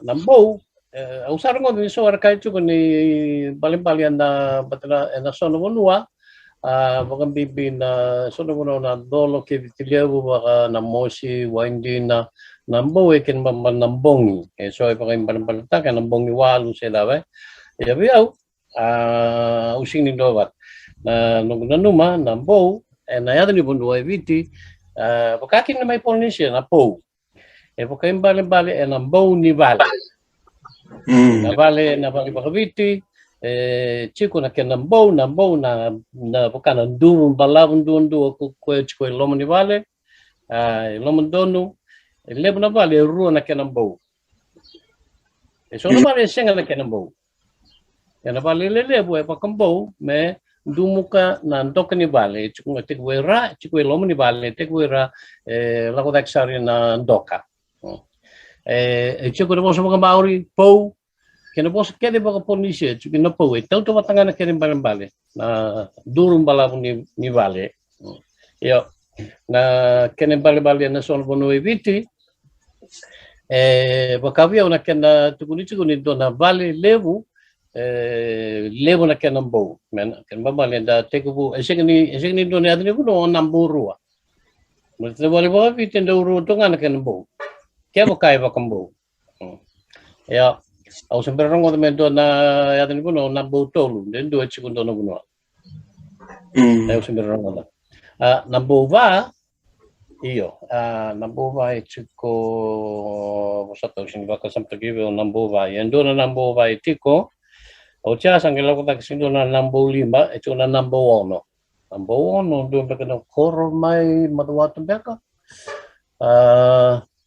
Nambo, usaron ko din so kahit ko ni balimbalian na batala na sono monua, bakang bibi na sono mono na dolo ke vitiliabu baka na mosi windi na nambo ken nambongi. So ay bakang balimbalita ka nambongi walu sila ba. Ya biaw using ni dowat na nung nanuma nambo na yada ni bunduay viti bakakin na may Polynesia na po. Porque em bale é na bom nível. Na vale bakaviti, chico na kena bom na porque na duro balavun dundo ko chico lomo nivale, lomo dono, lebo na vale rua na kena bom. Eso na vale senga na kena bom. Na vale lebo é bakambou, me dumuka na ndoka ni vale, chico teguera, chico lomo nivale, teguera lago daksari na ndoka. Chico na bosa mga Maori, po, kena bosa kene baka Polynesia, chico na po, tau to matanga na kene bale, na durong balabong ni vale. Yo, na kene bale na son bono eviti, baka viaw na kena tukuni do na vale levu, levu na kena bo, men kena bale da tekubu, eseng ni do na adni buno namburua. Mesti boleh bawa viti nda uru tunga na kena bo. Kaya bukai bakambo. Ya, au sembrang ngoto mendo na yadani puno nambo tolu, den dua chikundo no puno. Au sembrang ngoto. Nambo va, iyo, nambo va chiko, satu sini bakal sampai give nambo va. Yendo na nambo va itiko, au cha sangela kota kisindo na nambo lima, itu na nambo ono. Nambo ono dua mereka na kormai matuwatu mereka.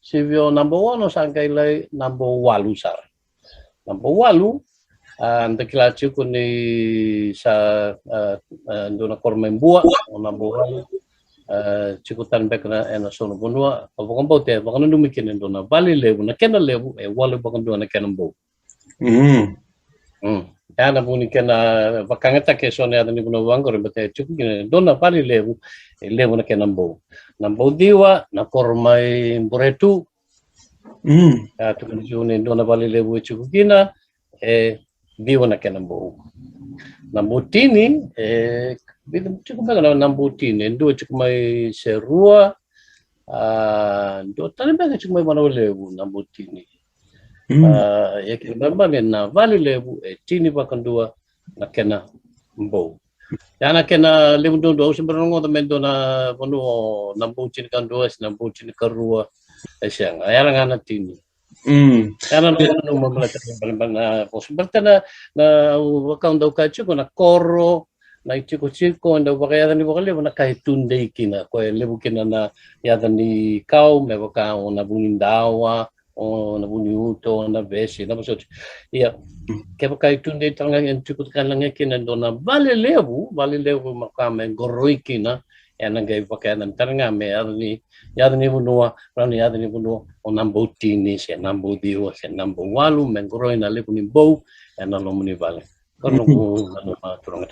Sivyo number 1 o sangkailay number 8 sar. Number 8 ang dakilatsi ko ni sa doon na kormembua o number 8 chikutan bek na sono bunua bakang bote bakang dumikin doon na bali lebu na kena lebu walo bakang doon na kenambo. Yana buni kena bakang eta ke sone ada ni bunua wangor bete chikukin doon na bali lebu na kenambo. Nambo diwa na kormai buretu tukun june dona bali lebu chukukina diwa na kenambo. Nambo tini chukubaga na nambo tini ndo chukumai serua ndo talibaga chukumai bana lebu nambo tini. Yakini na bali lebu tini bakandua na kenambo. Yana kena lebu dondo sembarang ngoto mendo na bono nambu cini kan dua nambu cini karua siang ayala ngana tini yana no mamlata na posibilita na wakang daw kachu ko na koro na chiko ndo bakaya ni bakale na kahitunde kina ko lebu kina na yada ni kau me baka na bunindawa o na buniuto na besi na maksud iya kaya kahitunde tangang yang cukup lang kina do na vale lebu makame goroi kina yang gay pakaian taranga me yada ni bunua rani yada ni bunua o nambo tini se nambo diwa se nambo walu men goroi na lebu ni bow yang na lomuni vale karno ko turang